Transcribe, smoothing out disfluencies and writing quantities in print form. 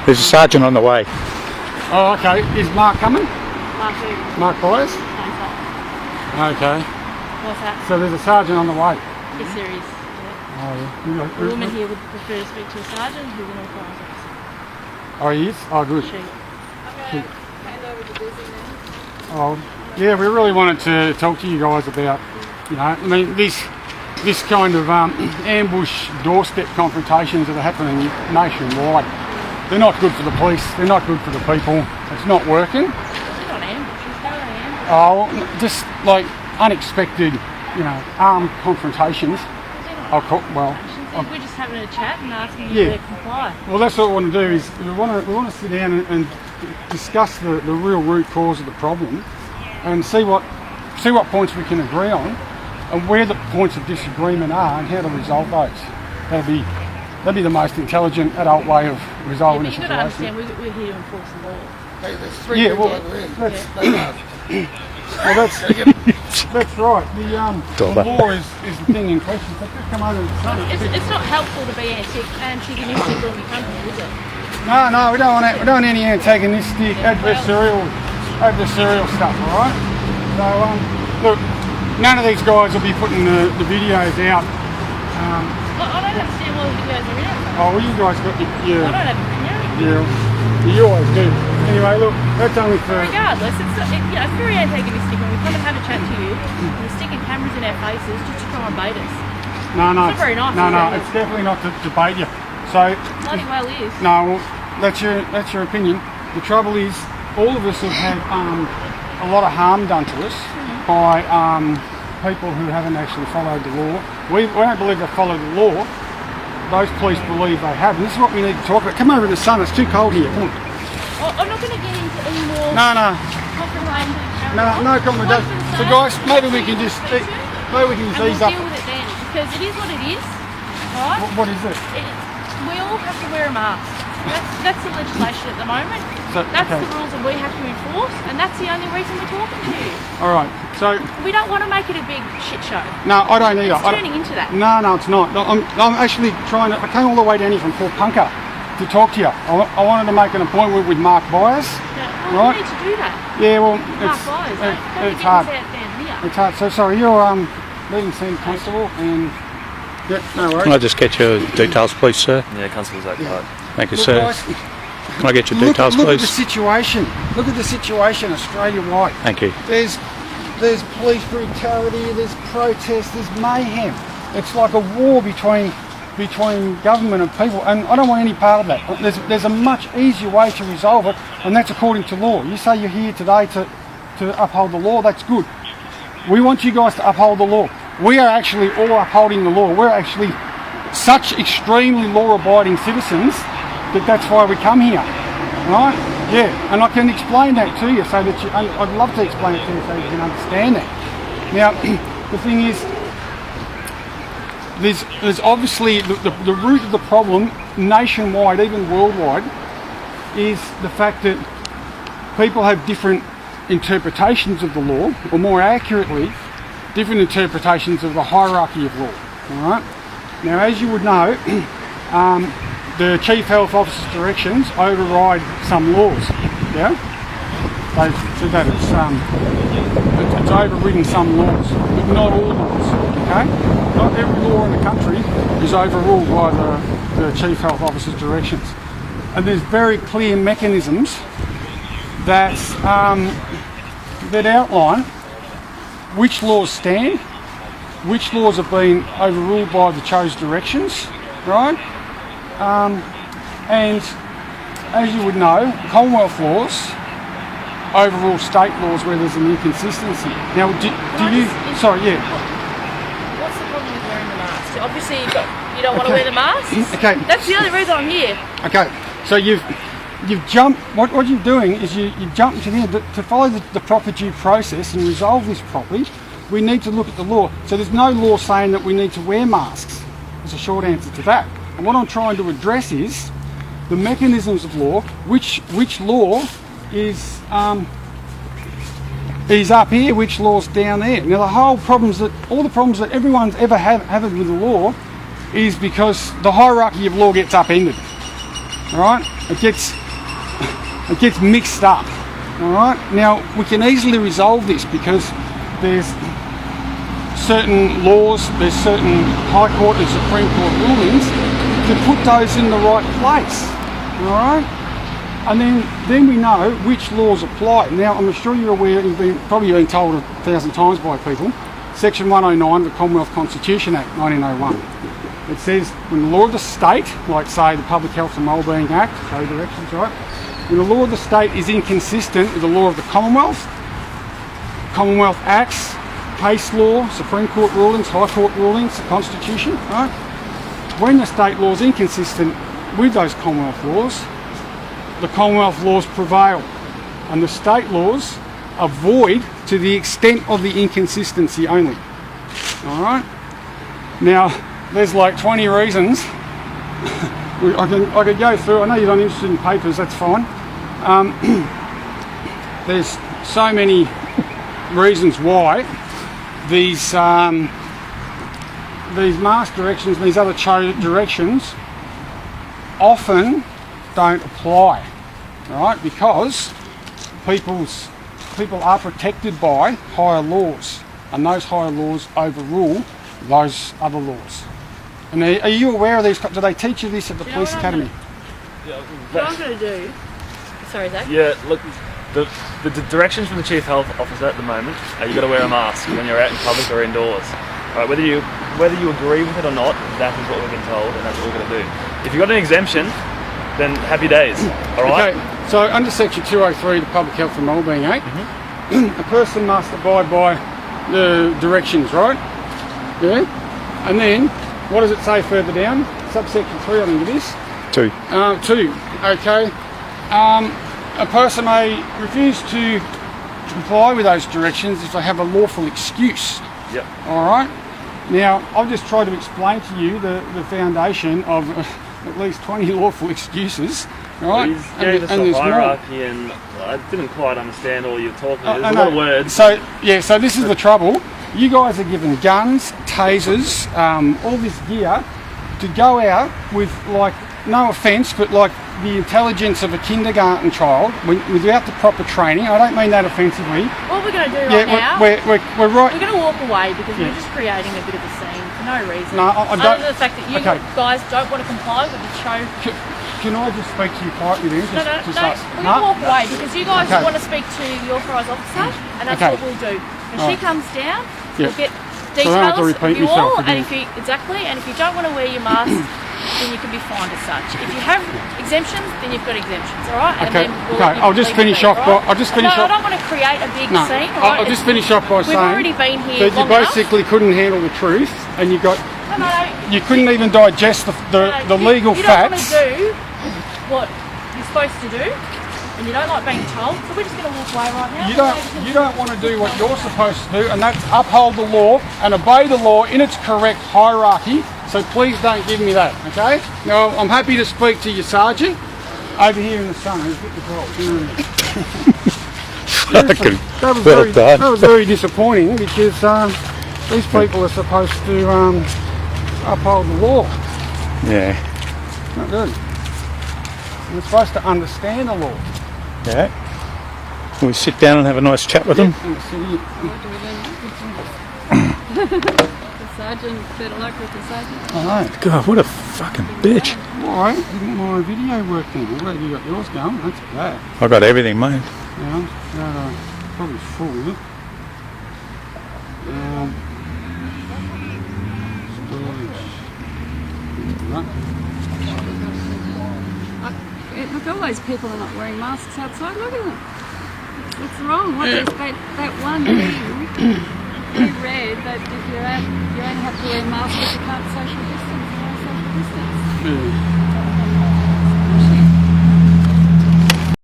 There's a sergeant on the way. Oh, okay. Is Mark coming? Mark who? Mark Byers? Okay. What's that? So there's a sergeant on the way. Yes, there is. Yeah. Oh, yeah. The woman here would prefer to speak to a sergeant who's an authorised officer. Oh, he is? Oh, good. She. I'm going to hand over to Dezi now. Oh, yeah, we really wanted to talk to you guys about, you know, I mean, this kind of ambush doorstep confrontations that are happening nationwide. They're not good for the police, they're not good for the people, it's not working. She's not ambush, she's not ambush. Oh, just like unexpected, you know, armed confrontations. We're just having a chat and asking you to comply. Well, that's what we want to do is we want to sit down and discuss the real root cause of the problem and see what points we can agree on and where the points of disagreement are and how to resolve those. That'd be the most intelligent adult way of resolving the situation. You've got to understand we're here to enforce the law. Hey, there's three people over here. That's right. The law is the thing in question. So just come over and say it. It's not helpful to be antagonistic when we come here, is it? No, we don't want any antagonistic, adversarial stuff, all right? So, look, none of these guys will be putting the videos out. I don't understand why the videos are out. Oh, well, you guys got your... I don't have a video. Yeah, you always do. Anyway, look, that's only for... Regardless, it's very antagonistic when we come and have a chat to you and we're sticking cameras in our faces just to try and bait us. No, it's not very nice. No, it's definitely not to debate you. So... Bloody well is. No, well, that's your opinion. The trouble is, all of us have had a lot of harm done to us by people who haven't actually followed the law. We don't believe they followed the law. Those police believe they have. And this is what we need to talk about. Come over in the sun. It's too cold here. Come on. I'm not going to get into any more... No. confrontation. No comment. So guys, maybe we can just ease up. We'll deal with it then, because it is what it is, right? What is it? We all have to wear a mask. That's the legislation at the moment. That's the rules that we have to enforce, and that's the only reason we're talking to you. All right. So we don't want to make it a big shit show. No, I don't either. It's turning into that. No, it's not. No, I'm actually trying to. I came all the way down here from Fort Punker to talk to you. I wanted to make an appointment with Mark Byers. Well, you need to do that. Yeah, well, Mark Byers. It's hard. It's hard. So sorry, you're leading scene constable, and no worries. Can I just get your details, please, sir? Yeah, Constable Zach Clark. Thank you, sir. Guys, can I get your details, look please? Look at the situation. Look at the situation Australia-wide. Thank you. There's police brutality, there's protests, there's mayhem. It's like a war between government and people, and I don't want any part of that. There's a much easier way to resolve it, and that's according to law. You say you're here today to uphold the law, that's good. We want you guys to uphold the law. We are actually all upholding the law. We're actually such extremely law-abiding citizens that's why we come here, right? Yeah, and I can explain that to you so that I'd love to explain it to you so you can understand that. Now, the thing is, there's obviously the root of the problem nationwide, even worldwide, is the fact that people have different interpretations of the law, or more accurately, different interpretations of the hierarchy of law. All right. Now, as you would know, the Chief Health Officer's directions override some laws. Yeah. They've said that it's overridden some laws, but not all laws. Okay. Not every law in the country is overruled by the Chief Health Officer's directions, and there's very clear mechanisms that outline which laws stand, which laws have been overruled by the chosen directions, right? And as you would know, Commonwealth laws overrule state laws where there's an inconsistency. Now, sorry, yeah. What's the problem with wearing the mask? Obviously, you don't want to wear the mask. Okay. That's the only reason I'm here. Okay. So you've jumped. What you're doing is you jump into the to follow the proper due process and resolve this properly. We need to look at the law. So there's no law saying that we need to wear masks. There's a short answer to that. And what I'm trying to address is the mechanisms of law, which law is up here, which law's down there. Now all the problems that everyone's ever had with the law is because the hierarchy of law gets upended. All right, it gets mixed up. All right, now we can easily resolve this because there's certain laws, there's certain High Court and Supreme Court rulings to put those in the right place. All right, and then we know which laws apply. Now I'm sure you're aware, probably been told 1,000 times by people. Section 109 of the Commonwealth Constitution Act 1901. It says when the law of the state, like say the Public Health and Wellbeing Act, so directions, right? When the law of the state is inconsistent with the law of the Commonwealth, Commonwealth Acts, case law, Supreme Court rulings, High Court rulings, the Constitution, right? When the state law is inconsistent with those Commonwealth laws, the Commonwealth laws prevail and the state laws are void to the extent of the inconsistency only. All right? Now, there's like 20 reasons. I could go through. I know you're not interested in papers, that's fine. There's so many reasons why these mask directions and these other directions often don't apply, right? Because people are protected by higher laws, and those higher laws overrule those other laws. And are you aware of these? Do they teach you this at the police academy? What I'm going to do... Sorry, Zach? Yeah, look, the directions from the Chief Health Officer at the moment are you've got to wear a mask when you're out in public or indoors. Right, whether you agree with it or not, that is what we've been told and that's what we're going to do. If you've got an exemption, then happy days, alright? Okay, so under Section 203 of the Public Health and Wellbeing Act, a person must abide by the directions, right? Yeah? And then, what does it say further down? Subsection 3, I think it is. 2. 2, okay. A person may refuse to comply with those directions if they have a lawful excuse. Yep. Alright? Now, I've just tried to explain to you the foundation of at least 20 lawful excuses. Right? He's gave us a hierarchy and I didn't quite understand all you're talking about. There's a lot of words. So this is the trouble. You guys are given guns, tasers, all this gear to go out with, like, no offence, but like the intelligence of a kindergarten child without the proper training. I don't mean that offensively. What we're going to do now, we're right. we're going to walk away because we're just creating a bit of a scene for no reason. No, I don't. Other than the fact that you guys don't want to comply with the show. Can I just speak to you quietly then? No. We're going to walk away because you guys want to speak to the authorised officer, and that's what we'll do. When she comes down, we'll get details of you all, and if you don't want to wear your mask, then you can be fined as such. If you have exemptions, then you've got exemptions, all right? Okay. And then I'll just finish off. I don't want to create a big scene. Right? I'll just finish off by saying we've already been here that you basically couldn't handle the truth, and you couldn't even digest the legal facts. You don't want to do what you're supposed to do, and you don't like being told. So we're just going to walk away right now. You don't want to do what you're supposed to do, and that's uphold the law and obey the law in its correct hierarchy. So please don't give me that, okay? Now, I'm happy to speak to your sergeant over here in the sun. That was very disappointing because these people are supposed to uphold the law. Yeah. Not good. We're supposed to understand the law. Yeah. Can we sit down and have a nice chat with them? Sergeant, better luck with the sergeant. I know. God, what a fucking bitch. Alright, isn't my video working? I'm glad you got yours going. That's bad. I got everything made. Yeah, probably full, is it? Storage. Look, all those people are not wearing masks outside. Look at them. What's wrong? What is that one thing? You read that if you're out, you only have to wear a mask if you can't social distance. Yeah.